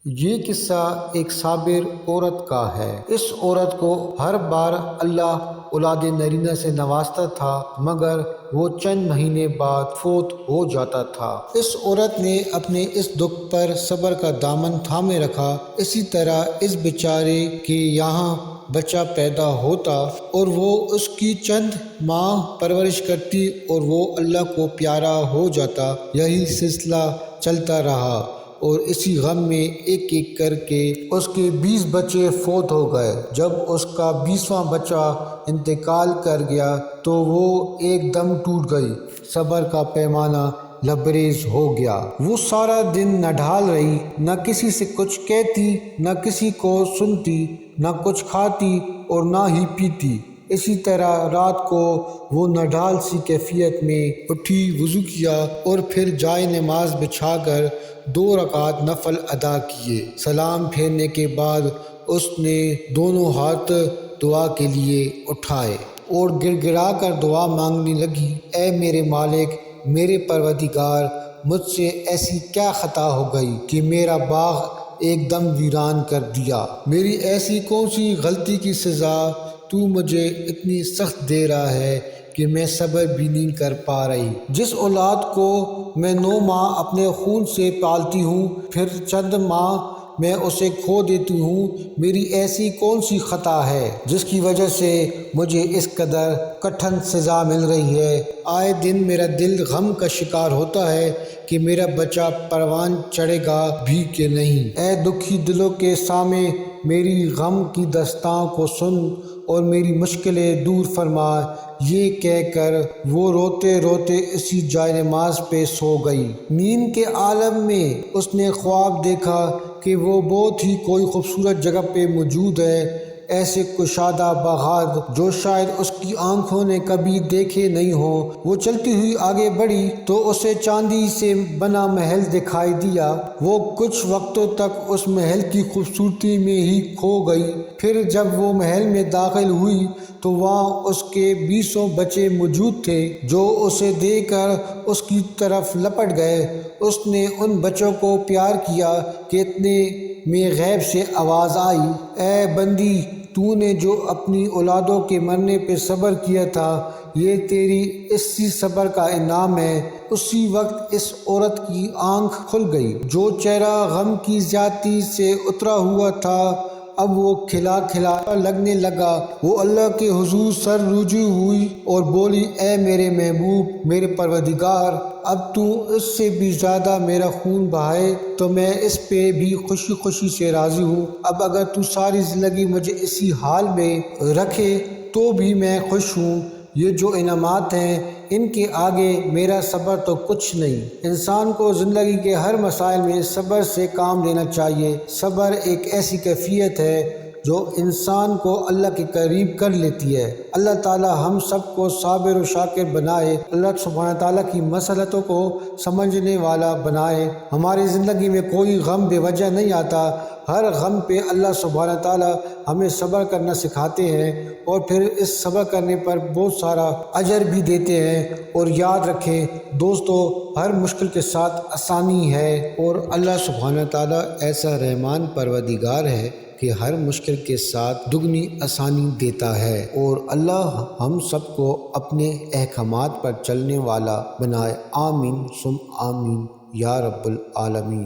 یہ قصہ ایک صابر عورت کا ہے۔ اس عورت کو ہر بار اللہ اولاد نرینہ سے نوازتا تھا، مگر وہ چند مہینے بعد فوت ہو جاتا تھا۔ اس عورت نے اپنے اس دکھ پر صبر کا دامن تھامے رکھا۔ اسی طرح اس بیچارے کے یہاں بچہ پیدا ہوتا اور وہ اس کی چند ماہ پرورش کرتی اور وہ اللہ کو پیارا ہو جاتا۔ یہی سلسلہ چلتا رہا اور اسی غم میں ایک ایک کر کے اس کے 20 بچے فوت ہو گئے۔ جب اس کا 20واں بچہ انتقال کر گیا تو وہ ایک دم ٹوٹ گئی۔ صبر کا پیمانہ لبریز ہو گیا۔ وہ سارا دن نہ ڈھال رہی، نہ کسی سے کچھ کہتی، نہ کسی کو سنتی، نہ کچھ کھاتی اور نہ ہی پیتی۔ اسی طرح رات کو وہ نڈھال سی کیفیت میں اٹھی، وضو کیا اور پھر جائے نماز بچھا کر 2 رکعت نفل ادا کیے۔ سلام پھیرنے کے بعد اس نے دونوں ہاتھ دعا کے لیے اٹھائے اور گڑ گڑا کر دعا مانگنے لگی، اے میرے مالک، میرے پروردگار، مجھ سے ایسی کیا خطا ہو گئی کہ میرا باغ ایک دم ویران کر دیا؟ میری ایسی کون سی غلطی کی سزا تو مجھے اتنی سخت دے رہا ہے کہ میں صبر بھی نہیں کر پا رہی؟ جس اولاد کو میں 9 ماہ اپنے خون سے پالتی ہوں، پھر چند ماہ میں اسے کھو دیتی ہوں، میری ایسی کون سی خطا ہے جس کی وجہ سے مجھے اس قدر کٹھن سزا مل رہی ہے؟ آئے دن میرا دل غم کا شکار ہوتا ہے کہ میرا بچہ پروان چڑھے گا بھی کہ نہیں۔ اے دکھی دلوں کے سامع، میری غم کی داستاں کو سن اور میری مشکلیں دور فرما۔ یہ کہہ کر وہ روتے روتے اسی جائے نماز پہ سو گئی۔ نیند کے عالم میں اس نے خواب دیکھا کہ وہ بہت ہی کوئی خوبصورت جگہ پہ موجود ہے، ایسے کشادہ باغات جو شاید اس کی آنکھوں نے کبھی دیکھے نہیں ہوں۔ وہ چلتی ہوئی آگے بڑھی تو اسے چاندی سے بنا محل دکھائی دیا۔ وہ کچھ وقتوں تک اس محل کی خوبصورتی میں ہی کھو گئی۔ پھر جب وہ محل میں داخل ہوئی تو وہاں اس کے 20 بچے موجود تھے جو اسے دیکھ کر اس کی طرف لپٹ گئے۔ اس نے ان بچوں کو پیار کیا کہ اتنے میں غیب سے آواز آئی، اے بندی، تو نے جو اپنی اولادوں کے مرنے پہ صبر کیا تھا، یہ تیری اسی صبر کا انعام ہے۔ اسی وقت اس عورت کی آنکھ کھل گئی۔ جو چہرہ غم کی زیادتی سے اترا ہوا تھا اب وہ کھلا کھلا لگنے لگا۔ وہ اللہ کے حضور سر رجوع ہوئی اور بولی، اے میرے محبوب، میرے پروردگار، اب تو اس سے بھی زیادہ میرا خون بہائے تو میں اس پہ بھی خوشی خوشی سے راضی ہوں۔ اب اگر تو ساری زندگی مجھے اسی حال میں رکھے تو بھی میں خوش ہوں۔ یہ جو انعامات ہیں ان کے آگے میرا صبر تو کچھ نہیں۔ انسان کو زندگی کے ہر مسائل میں صبر سے کام لینا چاہیے۔ صبر ایک ایسی کیفیت ہے جو انسان کو اللہ کے قریب کر لیتی ہے۔ اللہ تعالی ہم سب کو صابر و شاکر بنائے۔ اللہ سبحانہ تعالیٰ کی مصلحتوں کو سمجھنے والا بنائے۔ ہماری زندگی میں کوئی غم بے وجہ نہیں آتا۔ ہر غم پہ اللہ سبحانہ تعالیٰ ہمیں صبر کرنا سکھاتے ہیں اور پھر اس صبر کرنے پر بہت سارا اجر بھی دیتے ہیں۔ اور یاد رکھیں دوستو، ہر مشکل کے ساتھ آسانی ہے اور اللہ سبحانہ تعالیٰ ایسا رحمان پروردگار ہے کہ ہر مشکل کے ساتھ دگنی آسانی دیتا ہے۔ اور اللہ ہم سب کو اپنے احکامات پر چلنے والا بنائے۔ آمین ثم آمین یا رب العالمین۔